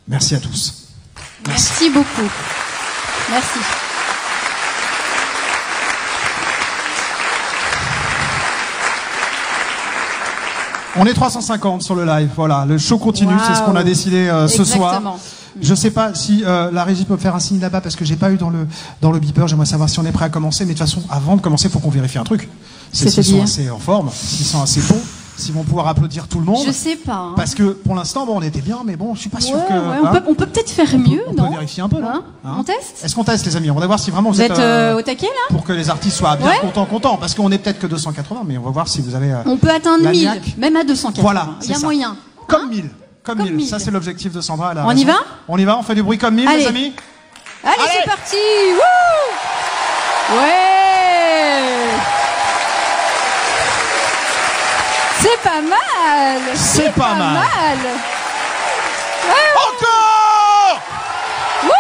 Merci à tous. Merci beaucoup. Merci. On est 350 sur le live, voilà, le show continue, Wow. c'est ce qu'on a décidé ce soir. Exactement. Je sais pas si la régie peut faire un signe là-bas parce que j'ai pas eu dans le beeper, j'aimerais savoir si on est prêt à commencer, mais de toute façon, avant de commencer, il faut qu'on vérifie un truc. C'est s'ils sont assez en forme, s'ils sont assez bons, s'ils vont pouvoir applaudir tout le monde. Je sais pas. Hein. Parce que pour l'instant, bon, on était bien, mais bon, je suis pas sûr que... Ouais, hein, on peut peut-être faire mieux, on non? peut vérifier un peu, non? Hein on teste? Est-ce qu'on teste, les amis? On va voir si vraiment Vous êtes au taquet, là? pour que les artistes soient bien contents, parce qu'on est peut-être que 280, mais on va voir si vous avez... on peut atteindre 1000, niaque. même à 280. Voilà, il y a ça. moyen. Comme 1000. Comme 1000. 1000. Ça, c'est l'objectif de Sandra. On y va? On y va, on fait du bruit comme 1000, Allez. les amis? Allez, c'est parti! Wouh! Ouais! C'est pas mal! C'est pas mal. Ouais. Encore! Wouh!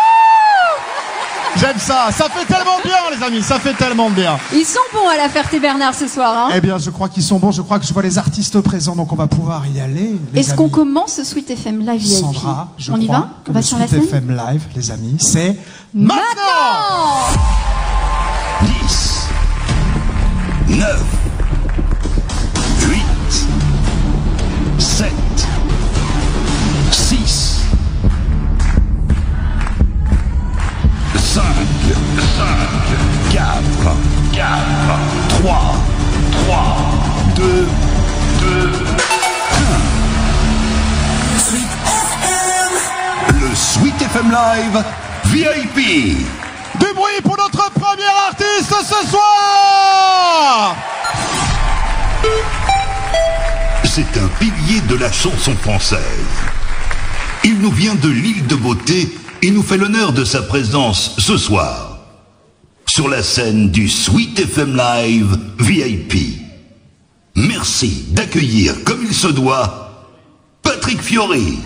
J'aime ça. Ça fait tellement bien, les amis. Ça fait tellement bien. Ils sont bons à la Ferté-Bernard ce soir, hein? Eh bien, je crois qu'ils sont bons. Je crois que je vois les artistes présents, donc on va pouvoir y aller. Est-ce qu'on commence ce Sweet FM Live VIP? Sandra, je on y crois va? que On va le sur la Sweet scène? FM Live, les amis, c'est maintenant! 10, 9, 8, 7, 6, 5, 4, 3, 2, 1. Le Sweet FM Live VIP. Du bruit pour notre premier artiste ce soir! C'est un pilier de la chanson française. Il nous vient de l'île de Beauté et nous fait l'honneur de sa présence ce soir sur la scène du Sweet FM Live VIP. Merci d'accueillir comme il se doit Patrick Fiori.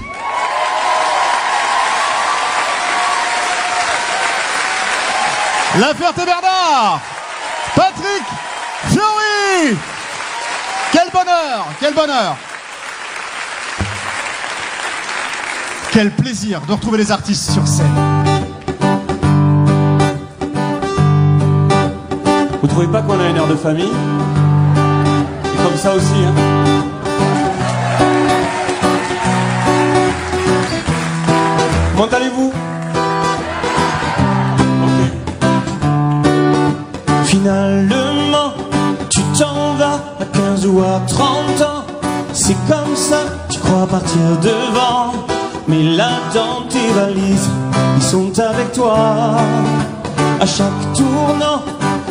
La Ferté-Bernard, Patrick Fiori. Quel bonheur, quel bonheur. Quel plaisir de retrouver les artistes sur scène. Vous trouvez pas qu'on a une heure de famille? Et comme ça aussi, hein? Comment allez-vous? Finalement, tu t'en vas à 15 ou à 30 ans. C'est comme ça, tu crois partir devant. Mais là dans tes valises, ils sont avec toi. À chaque tournant,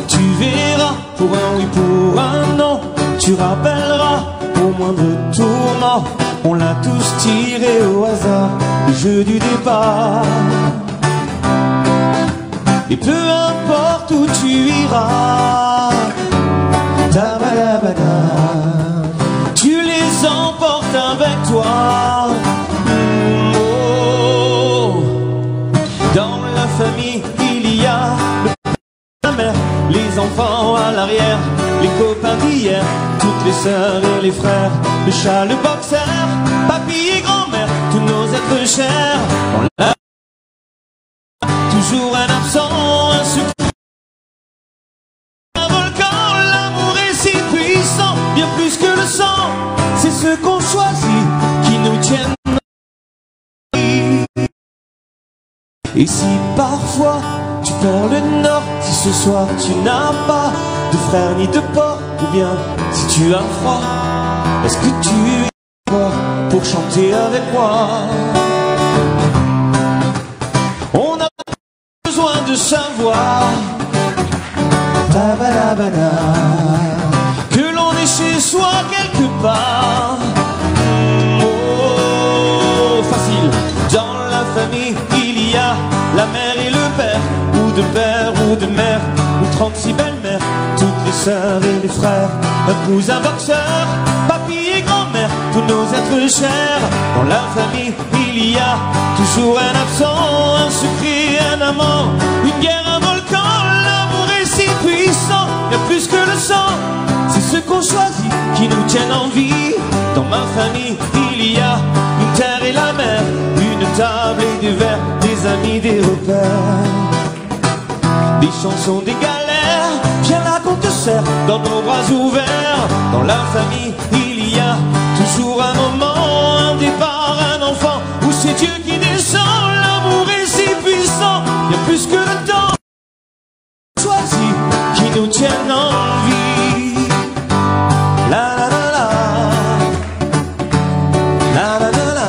tu verras, pour un oui, pour un non. Tu rappelleras, au moindre tourment, on l'a tous tiré au hasard, le jeu du départ. Et peu importe où tu iras, tabadabada, tu les emportes avec toi. Oh. Dans la famille, il y a la mère, les enfants à l'arrière, les copains d'hier, toutes les sœurs et les frères, le chat, le boxeur, papy et grand-mère, tous nos êtres chers. Dans la toujours un absent, un secret, un volcan, l'amour est si puissant, bien plus que le sang, c'est ce qu'on choisit qui nous tienne. Et si parfois tu perds le nord, si ce soir tu n'as pas de frère ni de port, ou bien si tu as froid, est-ce que tu es d'accord pour chanter avec moi? On a besoin de savoir tabadabada, que l'on est chez soi quelque part. Oh, facile. Dans la famille, il y a la mère et le père, ou de père ou de mère, ou 36 belles-mères, toutes les sœurs et les frères, un cousin boxeur, papy et grand-mère, tous nos êtres chers. Dans la famille, il y a toujours un absent, un secret, un amant, une guerre, un volcan, l'amour est si puissant, bien plus que le sang, c'est ce qu'on choisit qui nous tienne en vie. Dans ma famille, il y a une terre et la mer, une tables et des verres, des amis, des repères. Des chansons, des galères, viens là qu'on te serre dans nos bras ouverts. Dans la famille, il y a toujours un moment, un départ, un enfant, où c'est Dieu qui descend. L'amour est si puissant, il y a plus que le temps choisi qui nous tienne en vie. La la la la, la la la la.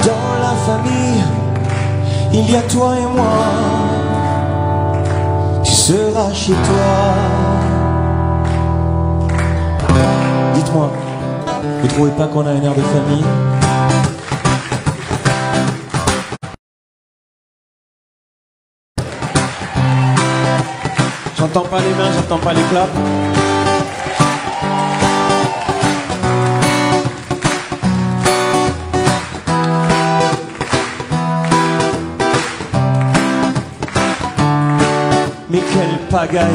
Dans la famille, il y a toi et moi. Tu seras chez toi. Dites-moi, vous trouvez pas qu'on a un air de famille? J'entends pas les mains, j'entends pas les claps. Mais quelle pagaille!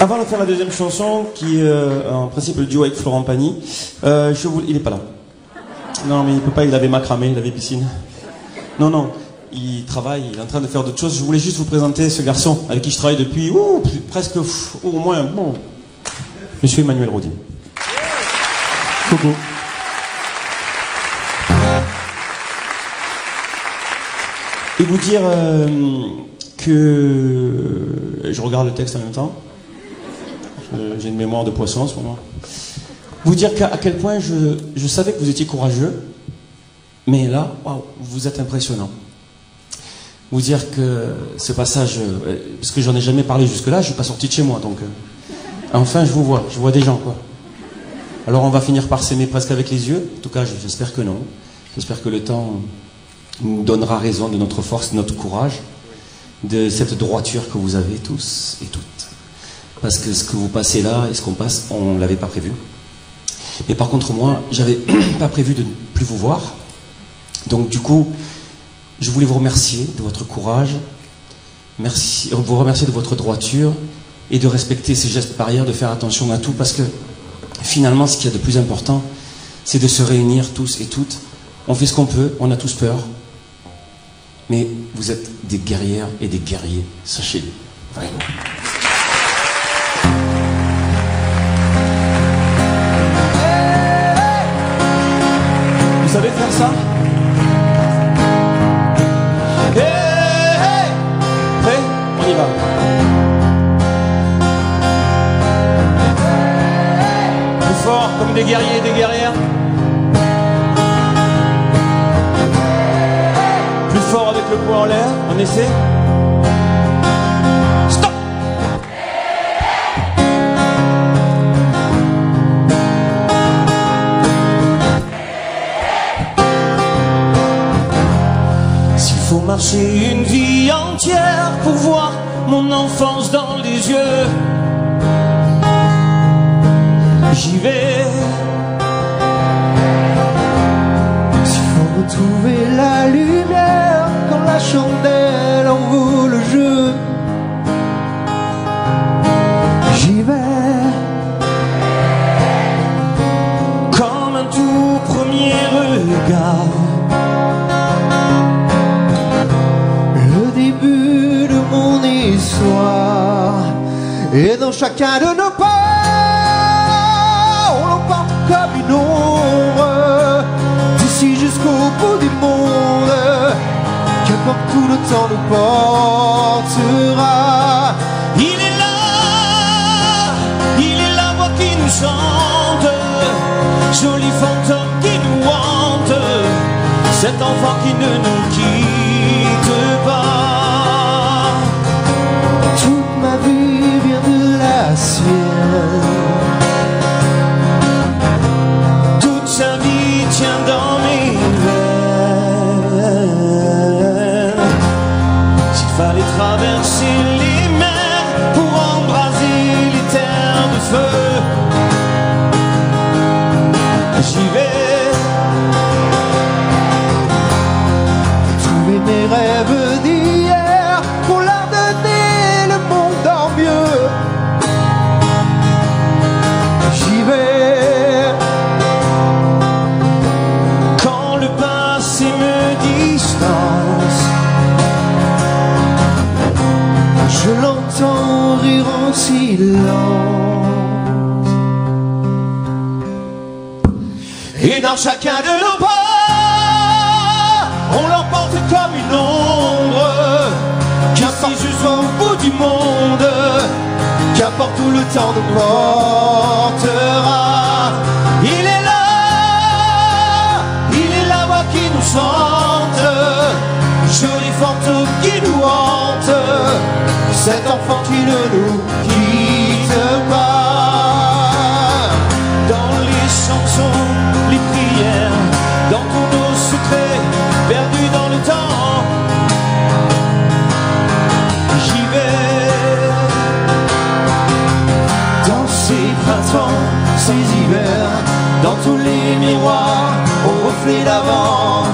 Avant de faire la deuxième chanson, qui est en principe le duo avec Florent Pagny, il est pas là. Non, mais il peut pas, il avait macramé, il avait piscine. Non, non, il travaille, il est en train de faire d'autres choses. Je voulais juste vous présenter ce garçon avec qui je travaille depuis presque au moins, bon, Monsieur Emmanuel Rodi. Coucou. Et vous dire que je regarde le texte en même temps. J'ai une mémoire de poisson en ce moment. Vous dire à quel point je savais que vous étiez courageux, mais là, waouh, vous êtes impressionnant. Vous dire que ce passage, parce que j'en ai jamais parlé jusque-là, je suis pas sorti de chez moi, donc enfin je vois des gens, quoi. Alors on va finir par s'aimer presque avec les yeux. En tout cas, j'espère que non. J'espère que le temps nous donnera raison de notre force, de notre courage, de cette droiture que vous avez tous et toutes. Parce que ce que vous passez là et ce qu'on passe, on ne l'avait pas prévu. Mais par contre, moi, j'avais pas prévu de ne plus vous voir. Donc du coup, je voulais vous remercier de votre courage, vous remercier de votre droiture et de respecter ces gestes barrières, de faire attention à tout, parce que finalement, ce qu'il y a de plus important, c'est de se réunir tous et toutes. On fait ce qu'on peut, on a tous peur. Mais vous êtes des guerrières et des guerriers, sachez-le, vraiment. Vous savez faire ça? Hey, hey. Prêt? On y va. Plus fort, comme des guerriers et des guerrières. Plus fort avec le poing en l'air. On essaie? Stop! Faut marcher une vie entière pour voir mon enfance dans les yeux. J'y vais. S'il faut retrouver la lumière quand la chandelle en vaut le jeu, j'y vais. Comme un tout premier regard, et dans chacun de nos pas, on l'emporte comme une ombre, d'ici jusqu'au bout du monde, qu'importe où le temps nous portera. Il est la voix qui nous chante, joli fantôme qui nous hante, cet enfant qui ne nous quitte pas. Toute ma vie vient de la sienne, toute sa vie tient dans mes veines. S'il fallait traverser les mers pour embraser les terres de feu, j'y vais. dans chacun de nos pas. On l'emporte comme une ombre, qu'importe jusqu'au bout du monde, qu'importe où le temps nous portera. Il est la voix qui nous chante, joli fantôme qui nous hante, cet enfant qui ne nous quitte pas. Dans les chansons, les prières, dans tous nos secrets perdus dans le temps, j'y vais. Dans ces printemps, ces hivers, dans tous les miroirs au reflet d'avant,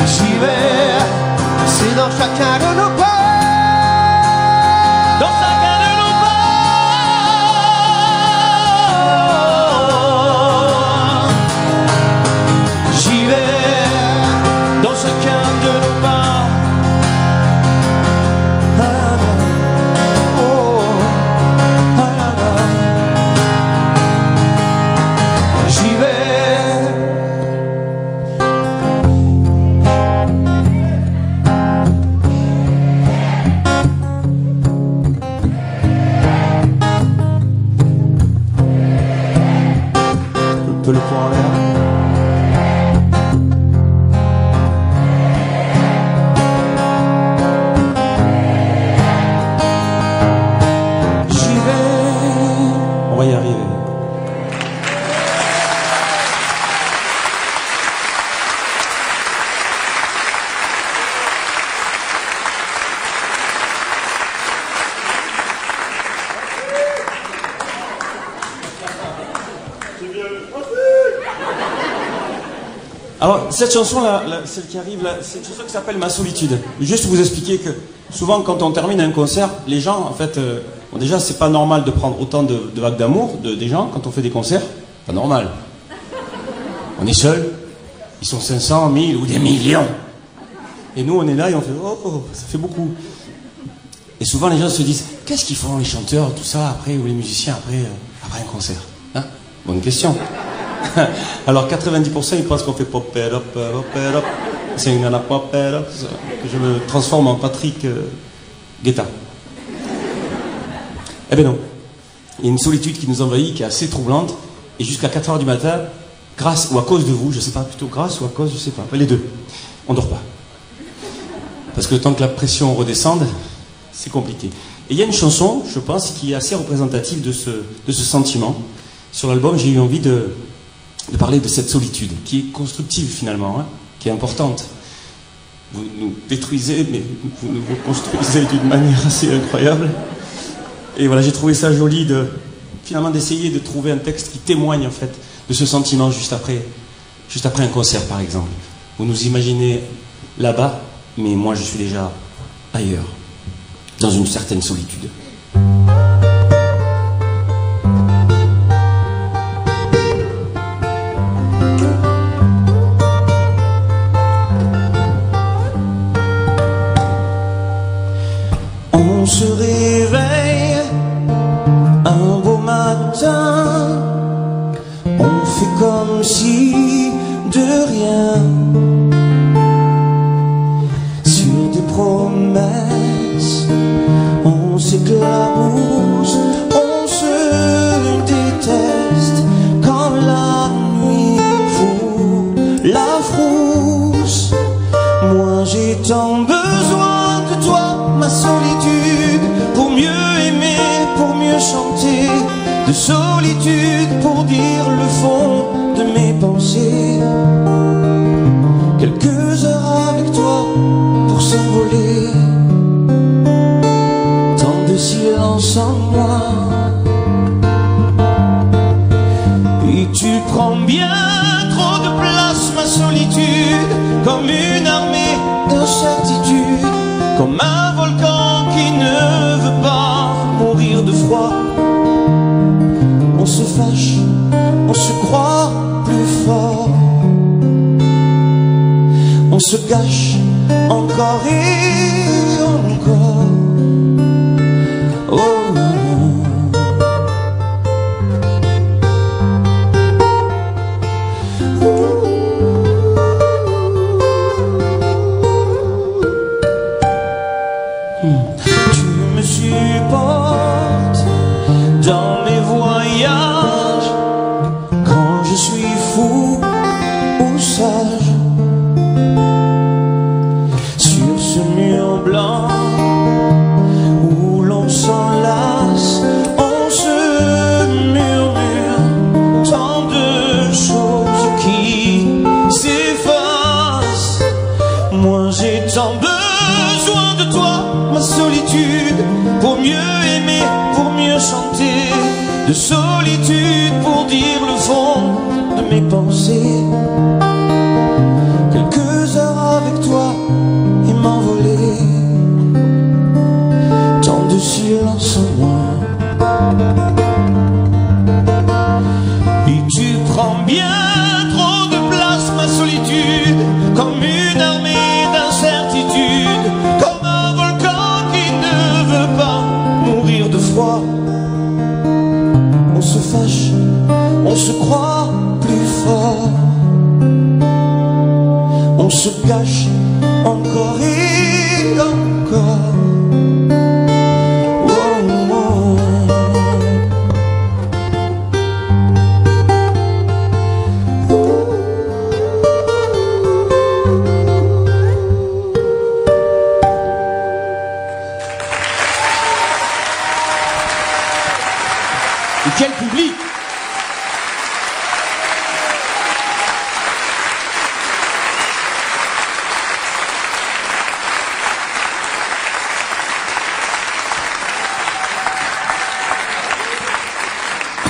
j'y vais. C'est dans chacun de nos pas. Dans chacun de nos pas. J'y vais. Dans chacun de nos pas. Ah, oh, ah, j'y vais. Le poing en l'air. J'y vais. On va y arriver. Alors, cette chanson-là, celle qui arrive là, c'est une chanson qui s'appelle Ma solitude. Juste vous expliquer que souvent, quand on termine un concert, les gens, en fait, bon, déjà, c'est pas normal de prendre autant de vagues d'amour des gens quand on fait des concerts. Pas normal. On est seul. Ils sont 500, 1000 ou des millions. Et nous, on est là et on fait oh, ça fait beaucoup. Et souvent, les gens se disent qu'est-ce qu'ils font les chanteurs, tout ça après, ou les musiciens après un concert, hein? Bonne question. Alors 90% ils pensent qu'on fait pop it up, c'est une nana pop it up, que je me transforme en Patrick Guetta. Eh ben non, il y a une solitude qui nous envahit, qui est assez troublante, et jusqu'à 4h du matin, grâce ou à cause de vous, je sais pas, plutôt grâce ou à cause, je sais pas, les deux, on dort pas. Parce que le temps que la pression redescende, c'est compliqué. Et il y a une chanson, je pense, qui est assez représentative de ce sentiment. Sur l'album, j'ai eu envie de parler de cette solitude, qui est constructive finalement, hein, qui est importante. Vous nous détruisez, mais vous nous reconstruisez d'une manière assez incroyable. Et voilà, j'ai trouvé ça joli finalement d'essayer de trouver un texte qui témoigne en fait de ce sentiment juste après un concert par exemple. Vous nous imaginez là-bas, mais moi je suis déjà ailleurs, dans une certaine solitude. On se réveille un beau matin, on fait comme si de rien, sur des promesses, on s'éclabousse, on se déteste, comme la nuit fout la frousse. Moi j'ai tant besoin de toi, ma solitude, pour mieux aimer, pour mieux chanter, de solitude pour dire le fond de mes pensées. Quelques heures avec toi pour s'envoler, tant de silence en moi. Et tu prends bien trop de place, ma solitude, comme une armée d'incertitude, comme un volcan qui ne veut pas mourir de froid. On se fâche, on se croit plus fort, on se gâche encore et encore. Oh. de solitude pour dire le fond de mes pensées. Quelques heures avec toi et m'envoler, tant de silence en moi. Et tu prends bien trop de place, ma solitude, comme une armée d'incertitude, comme un volcan qui ne veut pas mourir de froid. On se fâche, on se croit plus fort, on se cache encore et encore. Quel public!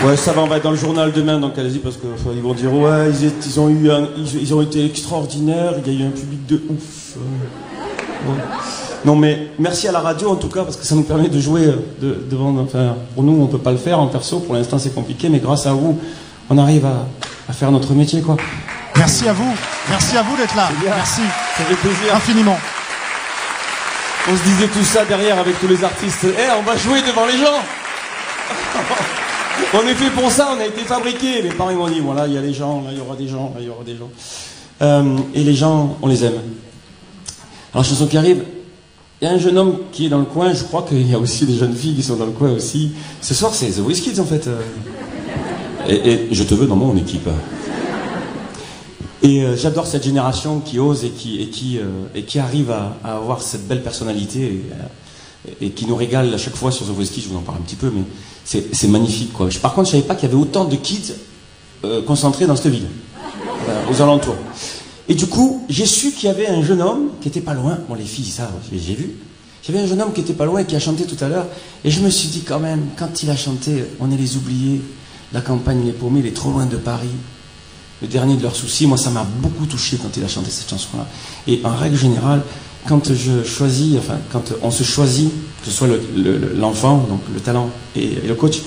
Ouais, ça va, on va être dans le journal demain, donc allez-y, parce qu'ils vont dire ouais, ils ont été extraordinaires, il y a eu un public de ouf. Ouais. Non mais merci à la radio en tout cas, parce que ça nous permet de jouer devant, enfin pour nous on peut pas le faire en perso, pour l'instant c'est compliqué, mais grâce à vous on arrive à faire notre métier quoi. Merci à vous d'être là, merci, ça fait plaisir infiniment. On se disait tout ça derrière avec tous les artistes, on va jouer devant les gens. On est fait pour ça, on a été fabriqués. Mes parents m'ont dit voilà, il y a les gens, là il y aura des gens, là il y aura des gens, et les gens on les aime. Alors chanson qui arrive. Il y a un jeune homme qui est dans le coin, je crois qu'il y a aussi des jeunes filles qui sont dans le coin aussi. Ce soir, c'est The Whiskids en fait. Et je te veux dans mon équipe. Et j'adore cette génération qui ose et qui arrive à avoir cette belle personnalité et qui nous régale à chaque fois sur The Whiskids. Je vous en parle un petit peu, mais c'est magnifique quoi. Par contre, je savais pas qu'il y avait autant de kids concentrés dans cette ville, aux alentours. Et du coup, j'ai su qu'il y avait un jeune homme qui était pas loin. Bon, les filles, ça, j'ai vu. Il y avait un jeune homme qui était pas loin et qui a chanté tout à l'heure. Et je me suis dit quand même, quand il a chanté « On est les oubliés, la campagne, les paumés, il est trop loin de Paris », le dernier de leurs soucis, moi ça m'a beaucoup touché quand il a chanté cette chanson-là. Et en règle générale, quand on se choisit, que ce soit l'enfant, donc le talent et le coach,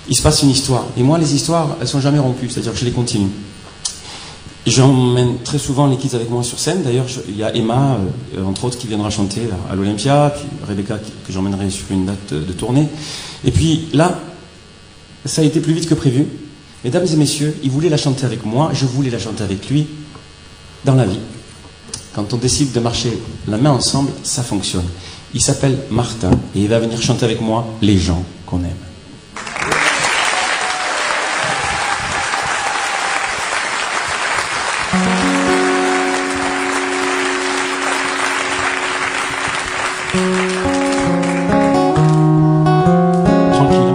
il se passe une histoire. Et moi, les histoires, elles sont jamais rompues, c'est-à-dire que je les continue. J'emmène très souvent les kids avec moi sur scène. D'ailleurs, il y a Emma, entre autres, qui viendra chanter à l'Olympia, puis Rebecca, que j'emmènerai sur une date de tournée. Et puis là, ça a été plus vite que prévu. Mesdames et messieurs, il voulait la chanter avec moi, je voulais la chanter avec lui. Dans la vie, quand on décide de marcher la main ensemble, ça fonctionne. Il s'appelle Martin, et il va venir chanter avec moi les gens qu'on aime. Tranquille.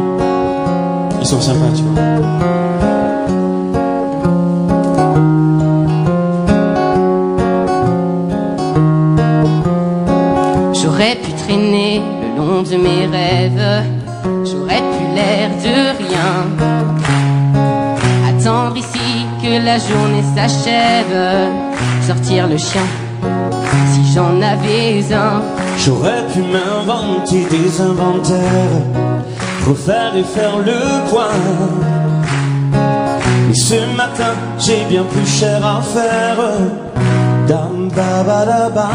Ils sont sympas, tu vois. J'aurais pu traîner le long de mes rêves, j'aurais pu l'air de rien, attendre ici que la journée s'achève, sortir le chien si j'en avais un. J'aurais pu m'inventer des inventaires, refaire et faire le point. Mais ce matin, j'ai bien plus cher à faire. Dam ba ba da ba.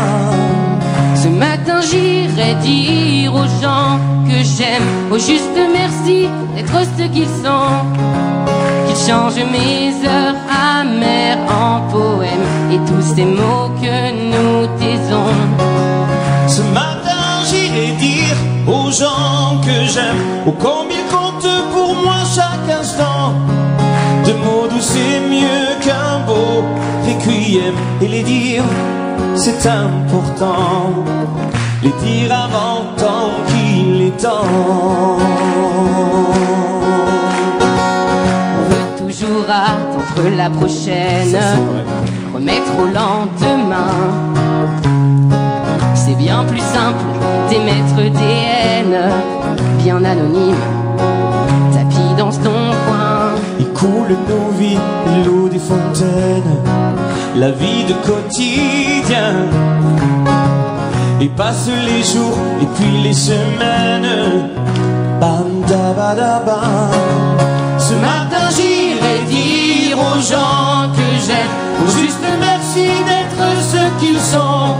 Ce matin, j'irai dire aux gens que j'aime, au juste merci d'être ce qu'ils sont, qu'ils changent mes heures amères en poèmes et tous ces mots que nous taisons. Ce matin j'irai dire aux gens que j'aime, ô combien compte pour moi chaque instant, de mots doux c'est mieux qu'un beau requiem, et les dire c'est important, les dire avant tant qu'il est temps. On veut toujours attendre la prochaine, remettre au lendemain. C'est bien plus simple d'émettre des haines, bien anonymes, tapis dans dans ton coin. Il coule nos vies, l'eau des fontaines, la vie de quotidien. Et passent les jours et puis les semaines. Bam da ba da bam. Ce matin j'irai dire aux gens que j'aime, au juste merci d'être ce qu'ils sont,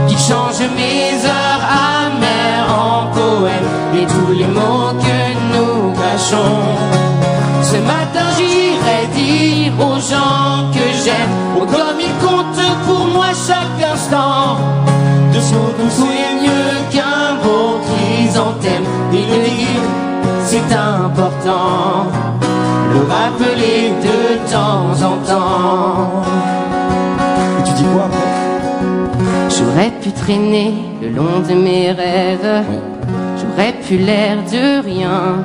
qui changent mes heures amères en poèmes et tous les mots que nous cachons. Ce matin j'irai dire aux gens que j'aime, oh comme il compte pour moi chaque instant. De tout est mieux qu'un beau chrysanthème, et le dire c'est important, le rappeler de temps en temps. Et tu dis quoi après? J'aurais pu traîner le long de mes rêves, j'aurais pu l'air de rien,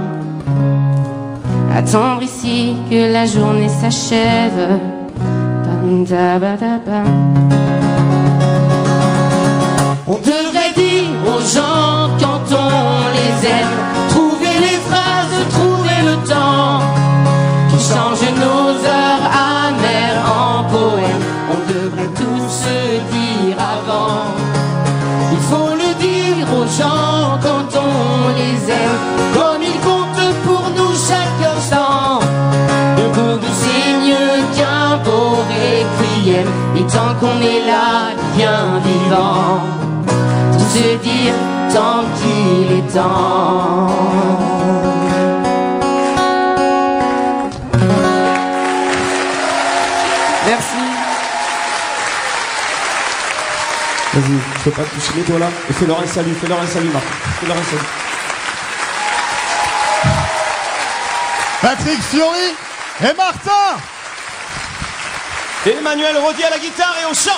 attendre ici que la journée s'achève. Bam, da, ba, da, bam. On devrait dire aux gens quand on les aime, trouver les phrases, trouver le temps, qui change nos heures amères en poèmes. On devrait tous se dire avant. Il faut le dire aux gens quand on les aime, comme ils comptent pour nous chaque instant. Le goût c'est mieux qu'un beau requiem, et tant qu'on est là, bien vivant, se dire tant qu'il est temps. Merci. Vas-y, je peux pas te toucher toi là. Et fais-leur un salut, Marc. Fais-leur un salut. Patrick Fiori et Martin. Et Emmanuel Rodi à la guitare et au chant.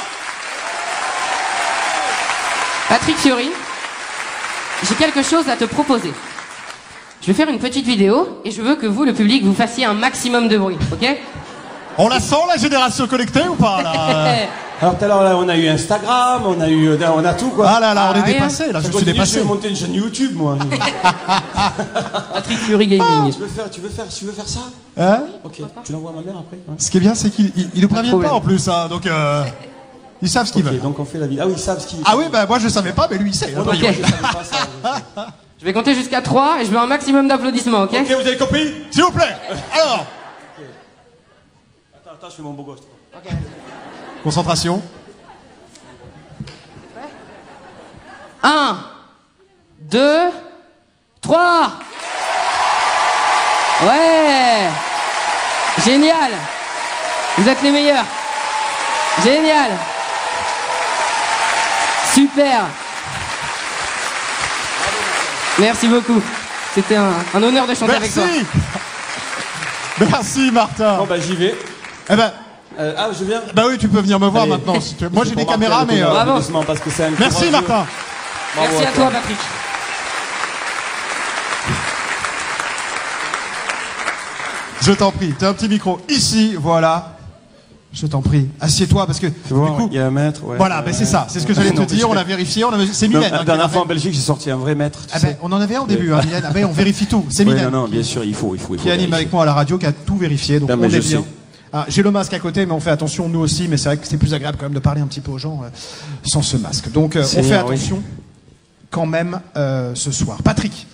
Patrick Fiori, j'ai quelque chose à te proposer. Je vais faire une petite vidéo et je veux que vous, le public, vous fassiez un maximum de bruit, ok? On la sent la génération connectée ou pas là? Alors tout à l'heure là, on a eu Instagram, on a tout quoi. Ah là là, on est rien. dépassé là, je me suis dépassé. Je vais monter une chaîne YouTube moi. Patrick Fiori Gaming. Tu veux faire ça? Hein? Ok, tu l'envoies à ma mère après ouais. Ce qui est bien, c'est qu'ils ne préviennent problème. pas en plus, hein, donc ils savent ce qu'ils veulent. Donc on fait la vidéo. Ah oui, ils savent ce qu'ils veulent. Ah oui, bah moi je savais pas, mais lui il sait. Oh, non, Ok. moi, je savais pas ça. Je vais compter jusqu'à 3 et je veux un maximum d'applaudissements, ok? Ok, vous avez compris? S'il vous plaît. Alors, Attends, je fais mon beau gosse. concentration. 1, 2, 3. Ouais. Génial. Vous êtes les meilleurs. Génial. Super. Merci beaucoup. C'était un honneur de chanter avec toi. Merci. Merci Martin. Bon bah j'y vais. Eh ben, Ah je viens. bah oui, tu peux venir me voir Allez. maintenant. Si tu veux. Moi j'ai C'est des pour caméras, Martin, mais Bravo. doucement, parce que c'est un merci courageux. Martin. Bravo Merci à toi, Patrick. Je t'en prie. T'as un petit micro ici, voilà. Je t'en prie. Assieds-toi parce que du Tu vois, coup, il y a un mètre. Ouais. voilà, ben c'est ça. C'est ce que j'allais te Non, dire. On l'a vérifié. C'est Non, Mylène. la hein, qui dernière l'a fois en fait. Belgique, j'ai sorti un vrai mètre. Tu Ah sais. ben, on en avait un au début, hein, Mylène. Ah ben, on vérifie tout. C'est Oui, Mylène non, bien sûr, il faut qui anime vérifier. avec moi à la radio, qui a tout vérifié. Donc Non, mais on je est bien. sais. Ah, j'ai le masque à côté, mais on fait attention nous aussi. Mais c'est vrai que c'est plus agréable quand même de parler un petit peu aux gens sans ce masque. Donc on fait Seigneur, oui. attention quand même ce soir. Patrick.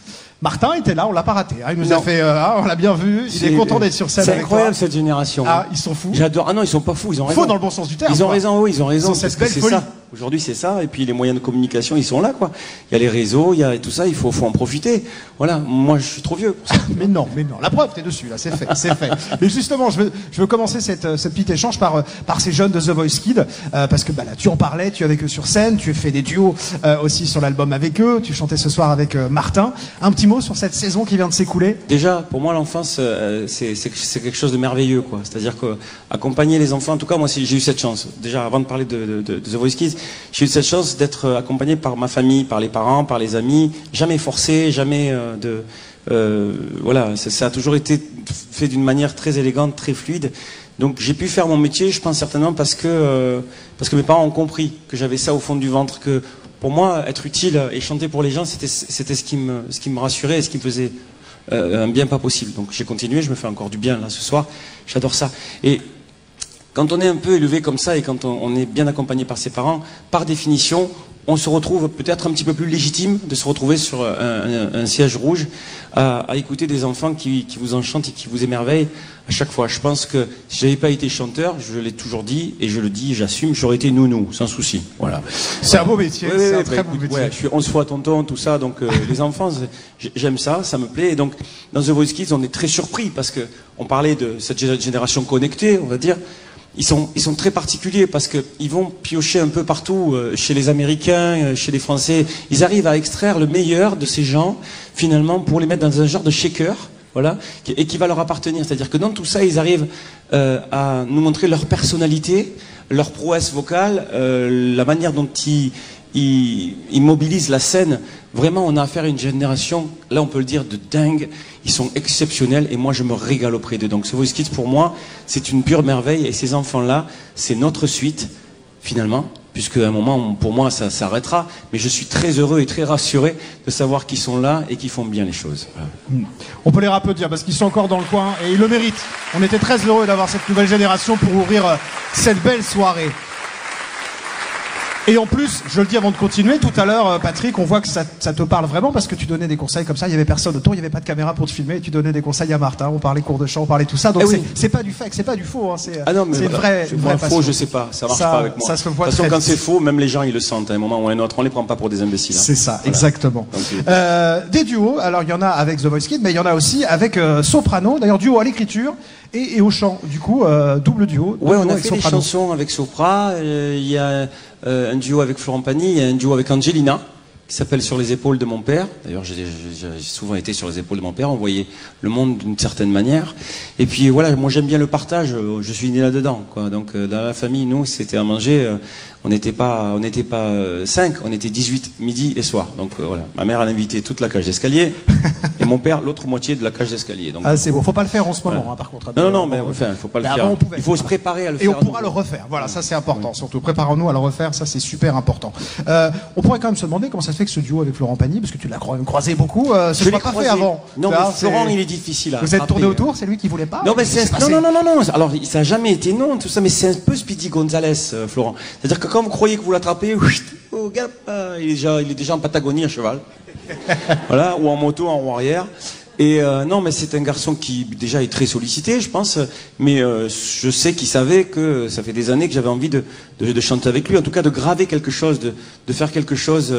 Martin était là, on l'a pas raté. Hein, il nous a Non. fait, on l'a bien vu. Il est content d'être sur scène C'est avec incroyable toi. cette génération. Ah, ils sont fous. J'adore. Ah non, ils sont pas fous, ils ont raison. Faux dans le bon sens du terme. Ils ont quoi. raison, oui, ils ont raison. Ils ont cette parce que belle c'est folie. ça. Aujourd'hui, c'est ça. Et puis les moyens de communication, ils sont là, quoi. Il y a les réseaux, il y a tout ça. Il faut en profiter. Voilà. Moi, je suis trop vieux pour ça. Mais non. La preuve, t'es dessus, là, c'est fait, c'est fait. Mais justement, je veux commencer ce petit échange par ces jeunes de The Voice Kids, parce que, bah, là, tu en parlais, tu es avec eux sur scène, tu as fait des duos, aussi sur l'album avec eux, tu chantais ce soir avec, Martin. Un petit mot sur cette saison qui vient de s'écouler. Déjà, pour moi, l'enfance, c'est quelque chose de merveilleux, quoi. C'est-à-dire que accompagner les enfants, en tout cas, moi, j'ai eu cette chance. Déjà, avant de parler de The Voice Kids, j'ai eu cette chance d'être accompagné par ma famille, par les parents, par les amis, jamais forcé, jamais voilà, ça a toujours été fait d'une manière très élégante, très fluide. Donc j'ai pu faire mon métier, je pense certainement parce que mes parents ont compris que j'avais ça au fond du ventre, que pour moi être utile et chanter pour les gens, c'était ce qui me rassurait et ce qui me faisait un bien pas possible. Donc j'ai continué, je me fais encore du bien là ce soir. J'adore ça. Et quand on est un peu élevé comme ça et quand on est bien accompagné par ses parents, par définition, on se retrouve peut-être un petit peu plus légitime de se retrouver sur un siège rouge à écouter des enfants qui vous enchantent et qui vous émerveillent à chaque fois. Je pense que si j'avais pas été chanteur, je l'ai toujours dit et je le dis, j'assume, j'aurais été nounou, sans souci. Voilà. C'est un beau métier, c'est un très beau métier. Ouais, je suis 11 fois tonton, tout ça, donc les enfants, j'aime ça, ça me plaît. Et donc, dans The Voice Kids, on est très surpris parce que on parlait de cette génération connectée, on va dire. Ils sont très particuliers parce qu'ils vont piocher un peu partout, chez les Américains, chez les Français. Ils arrivent à extraire le meilleur de ces gens, finalement, pour les mettre dans un genre de shaker, voilà, et qui va leur appartenir. C'est-à-dire que dans tout ça, ils arrivent à nous montrer leur personnalité, leur prouesse vocale, la manière dont ils mobilisent la scène. Vraiment, on a affaire à une génération, là on peut le dire, de dingue. Ils sont exceptionnels et moi je me régale auprès d'eux. Donc The Voice Kids pour moi, c'est une pure merveille et ces enfants-là, c'est notre suite finalement, puisque à un moment, pour moi, ça s'arrêtera. Mais je suis très heureux et très rassuré de savoir qu'ils sont là et qu'ils font bien les choses. Voilà. On peut les applaudir parce qu'ils sont encore dans le coin et ils le méritent. On était très heureux d'avoir cette nouvelle génération pour ouvrir cette belle soirée. Et en plus, je le dis avant de continuer, tout à l'heure, Patrick, on voit que ça te parle vraiment parce que tu donnais des conseils comme ça, il y avait personne autour, il y avait pas de caméra pour te filmer, et tu donnais des conseils à Martin, on parlait cours de chant, on parlait tout ça, donc c'est pas du fake, c'est pas du faux, hein, c'est une vraie passion. Faux, je sais pas, ça marche pas avec moi. Ça se voit. De toute façon, quand c'est faux, même les gens ils le sentent à un moment ou à un autre, on les prend pas pour des imbéciles. Hein. C'est ça, voilà. Exactement. Donc, des duos, alors il y en a avec The Voice Kids, mais il y en a aussi avec Soprano, d'ailleurs duo à l'écriture et au chant, du coup, double duo. Ouais, on a fait des chansons avec Sopra, il y a un duo avec Florent Pagny, il y a un duo avec Angelina, qui s'appelle Sur les épaules de mon père. D'ailleurs, j'ai souvent été sur les épaules de mon père, on voyait le monde d'une certaine manière. Et puis voilà, moi j'aime bien le partage, je suis né là-dedans, quoi. Donc dans la famille, nous, c'était à manger, on n'était pas 5, on était 18 midi et soir. Donc voilà, ma mère a invité toute la cage d'escalier et mon père l'autre moitié de la cage d'escalier. Donc c'est bon, faut pas le faire en ce moment, hein, par contre. Non, mais enfin, faut pas le faire. Il faut se préparer à le faire. Et on pourra le refaire. Voilà, ça c'est important. Surtout, préparons-nous à le refaire, ça c'est super important. On pourrait quand même se demander comment ça se fait que ce duo avec Florent Pagny, parce que tu l'as quand même croisé beaucoup, je l'ai pas fait avant. Non, mais Florent, il est difficile à Vous êtes tourné autour, c'est lui qui voulait pas? Non, mais non. Alors, ça a jamais été non, tout ça, mais c'est un peu Speedy Gonzalez, Florent. C'est-à-dire que quand vous croyez que vous l'attrapez, oh, gars, il est déjà en Patagonie à cheval. Voilà, ou en moto, en roue arrière. Et non, mais c'est un garçon qui déjà est très sollicité, je pense. Mais je sais qu'il savait que ça fait des années que j'avais envie de chanter avec lui, en tout cas de graver quelque chose, de faire quelque chose,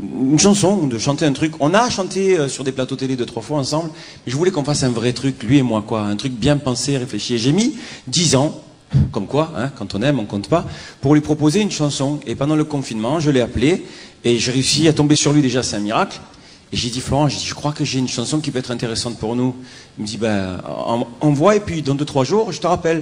une chanson, de chanter un truc. On a chanté sur des plateaux télé 2-3 fois ensemble, mais je voulais qu'on fasse un vrai truc, lui et moi, quoi, un truc bien pensé, réfléchi. Et j'ai mis 10 ans. Comme quoi, hein, quand on aime, on compte pas, pour lui proposer une chanson. Et pendant le confinement, je l'ai appelé et j'ai réussi à tomber sur lui, déjà c'est un miracle. Et j'ai dit, Florent, je crois que j'ai une chanson qui peut être intéressante pour nous. Il me dit, ben, envoie et puis dans 2-3 jours, je te rappelle.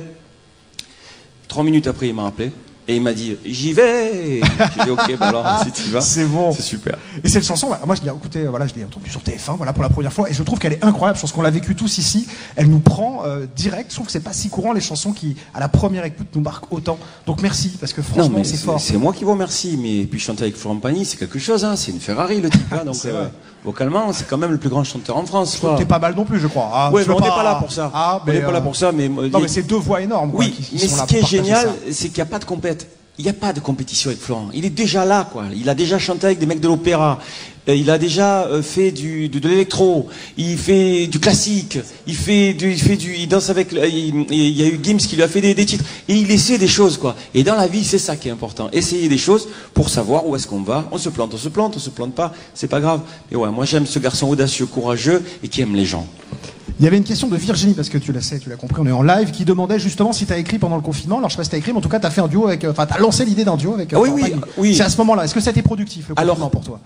3 minutes après, il m'a rappelé. Et il m'a dit, j'y vais. J'ai dit, ok, bon alors, si tu y vas. C'est bon. C'est super. Et cette chanson, moi je l'ai écoutée, voilà, je l'ai entendue sur TF1, voilà, pour la première fois, et je trouve qu'elle est incroyable. Je pense qu'on l'a vécu tous ici. Elle nous prend direct. Je trouve que c'est pas si courant les chansons qui, à la première écoute, nous marquent autant. Donc merci, parce que franchement, c'est fort. C'est moi qui vous remercie, mais puis chanter avec Florent Pagny, c'est quelque chose, hein. C'est une Ferrari, le type, hein. Donc, vocalement, c'est quand même le plus grand chanteur en France. T'es pas mal non plus, je crois. Ah, ouais, mais on n'est pas là pour ça. On n'est pas là pour ça, mais. Non, mais c'est 2 voix énormes. Oui, mais ce qui est génial, c'est qu'il n'y a pas de compète. Il n'y a pas de compétition avec Florent. Il est déjà là, quoi. Il a déjà chanté avec des mecs de l'opéra. Il a déjà fait de l'électro. Il fait du classique. Il danse avec. Il y a eu Gims qui lui a fait des titres. Et il essaie des choses, quoi. Et dans la vie, c'est ça qui est important. Essayer des choses pour savoir où est-ce qu'on va. On se plante pas. C'est pas grave. Mais ouais, moi j'aime ce garçon audacieux, courageux et qui aime les gens. Il y avait une question de Virginie, parce que tu l'as compris, on est en live, qui demandait justement si tu as écrit pendant le confinement. Alors je sais pas si tu as écrit, mais en tout cas tu as fait un duo avec. Enfin, tu as lancé l'idée d'un duo avec. Oui. C'est à ce moment-là. Est-ce que ça a été productif le confinement pour toi?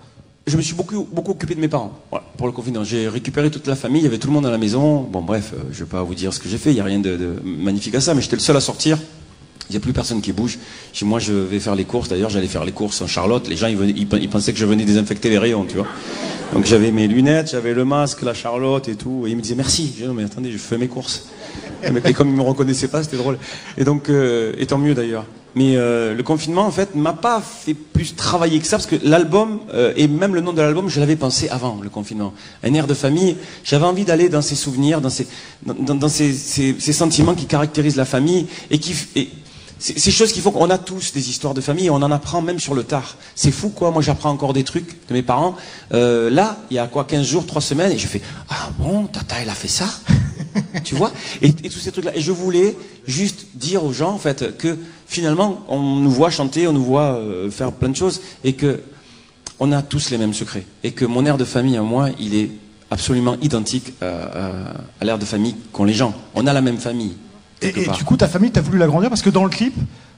Je me suis beaucoup occupé de mes parents, voilà, pour le confinement. J'ai récupéré toute la famille, il y avait tout le monde à la maison. Bon, bref, je vais pas vous dire ce que j'ai fait, il n'y a rien de magnifique à ça, mais j'étais le seul à sortir. Il n'y a plus personne qui bouge. Moi, je vais faire les courses. D'ailleurs, j'allais faire les courses en Charlotte. Les gens, ils pensaient que je venais désinfecter les rayons, tu vois. Donc, j'avais mes lunettes, j'avais le masque, la Charlotte et tout. Et ils me disaient merci. Je dis non, mais attendez, je fais mes courses. Et comme ils me reconnaissaient pas, c'était drôle. Et donc, et tant mieux d'ailleurs. Mais le confinement, en fait, m'a pas fait plus travailler que ça, parce que l'album, et même le nom de l'album, je l'avais pensé avant le confinement. Un air de famille, j'avais envie d'aller dans ces souvenirs, dans ces sentiments qui caractérisent la famille, et ces choses qui font qu'on a tous des histoires de famille, et on en apprend même sur le tard. C'est fou, quoi. Moi, j'apprends encore des trucs de mes parents. Là, il y a quoi, 15 jours, 3 semaines, et je fais, ah bon, tata, elle a fait ça? Tu vois, et tous ces trucs-là. Et je voulais juste dire aux gens, en fait, que finalement, on nous voit chanter, on nous voit faire plein de choses, et que on a tous les mêmes secrets. Et que mon air de famille, à moi, il est absolument identique à l'air de famille qu'ont les gens. On a la même famille. Et du coup, ta famille, t'as voulu l'agrandir parce que dans le clip,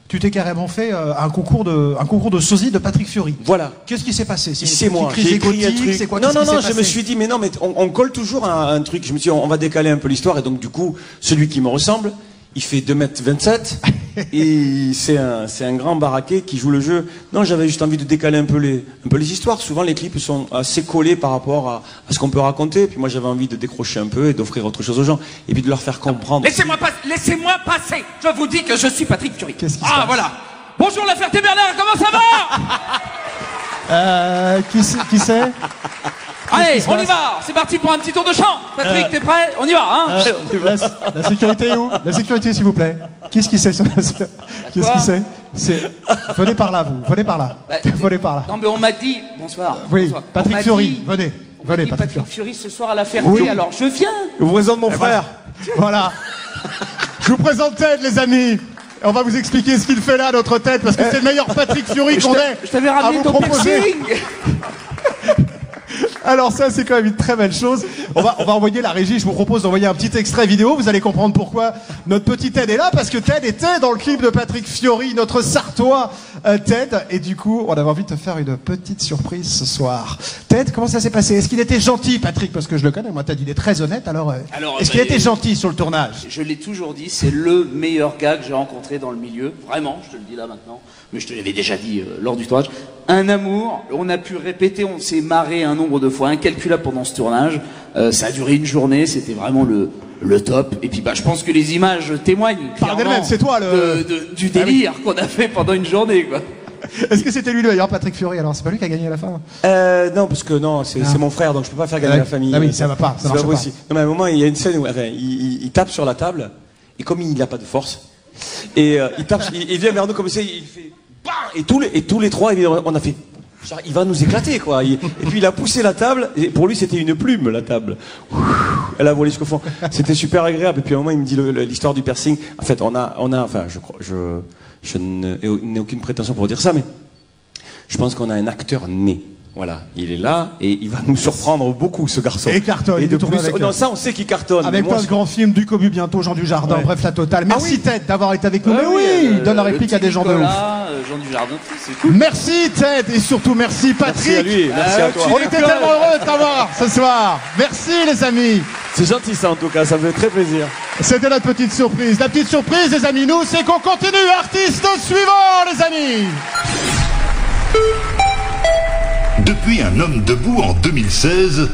tu t'es carrément fait un concours de sosie de Patrick Fiori. Voilà. Qu'est-ce qui s'est passé? C'est moi. J'ai écrit un truc. C'est quoi? Non, je me suis dit, mais non, mais on colle toujours un truc. Je me suis dit, on va décaler un peu l'histoire. Et donc, du coup, celui qui me ressemble, il fait 2,27 m. Et c'est un grand baraquet qui joue le jeu. Non, j'avais juste envie de décaler un peu les histoires. Souvent, les clips sont assez collés par rapport à ce qu'on peut raconter. Puis moi, j'avais envie de décrocher un peu et d'offrir autre chose aux gens. Et puis de leur faire comprendre. Laissez-moi passer. Je vous dis que je suis Patrick Fiori. Qu'est-ce qui se passe? Voilà. Bonjour la Ferté-Bernard, comment ça va? Qui c'est? Allez, on y va. C'est parti pour un petit tour de chant. Patrick, t'es prêt? On y va, hein? La sécurité est où? La sécurité, s'il vous plaît. Qu'est-ce qui c'est? Qu'est-ce qui c'est? Venez par là, vous. Venez par là. Venez par là. Non, mais on m'a dit... Bonsoir. Oui, bonsoir. Patrick Fiori, venez. Venez, Patrick Fiori ce soir à la Ferté, oui. Alors je viens. Je vous présente mon frère. Voilà. Je vous présente Ted, les amis. On va vous expliquer ce qu'il fait là, notre Ted, parce que c'est le meilleur Patrick Fiori qu'on ait. Je t'avais ramené ton piercing. Alors ça, c'est quand même une très belle chose. On va envoyer la régie, je vous propose d'envoyer un petit extrait vidéo. Vous allez comprendre pourquoi notre petit Ted est là, parce que Ted était dans le clip de Patrick Fiori, notre Sartois Ted. Et du coup, on avait envie de te faire une petite surprise ce soir. Ted, comment ça s'est passé? Est-ce qu'il était gentil, Patrick? Parce que je le connais, moi Ted, il est très honnête. Alors est-ce qu'il était gentil sur le tournage? Je l'ai toujours dit, c'est le meilleur gars que j'ai rencontré dans le milieu. Vraiment, je te le dis là maintenant. Mais je te l'avais déjà dit lors du tournage. Un amour, on a pu répéter, on s'est marré un nombre de fois incalculable pendant ce tournage. Ça a duré une journée, c'était vraiment le top. Et puis je pense que les images témoignent clairement c'est toi du délire qu'on a fait pendant une journée, quoi. Est-ce que c'était lui le meilleur, Patrick Fiori? Alors c'est pas lui qui a gagné à la fin? Non, parce que c'est mon frère, donc je peux pas faire gagner la famille. Ah oui, ça va pas, ça marche pas. Non, mais à un moment, il y a une scène où il tape sur la table, et comme il n'a pas de force, et il vient vers nous comme ça, il fait bam, et tous les trois, on a fait genre, il va nous éclater, quoi. Et puis il a poussé la table, et pour lui c'était une plume, la table. Elle a volé jusqu'au fond. C'était super agréable. Et puis à un moment il me dit l'histoire du piercing. En fait, enfin, je n'ai aucune prétention pour dire ça, mais je pense qu'on a un acteur né. Voilà, il est là et il va nous surprendre beaucoup, ce garçon. Et cartonne. Et de plus, non, ça on sait qu'il cartonne. Avec plein de grands films, du Cobu bientôt, Jean Dujardin, bref, la totale. Merci Ted d'avoir été avec nous. Mais oui, donne la réplique à des gens de ouf. Jean Dujardin, c'est cool. Merci Ted et surtout merci Patrick. Merci à lui, merci à toi. On était tellement heureux de t'avoir ce soir. Merci les amis. C'est gentil ça en tout cas, ça me fait très plaisir. C'était notre petite surprise. La petite surprise les amis, nous, c'est qu'on continue. Artiste suivant les amis. Depuis Un homme debout en 2016,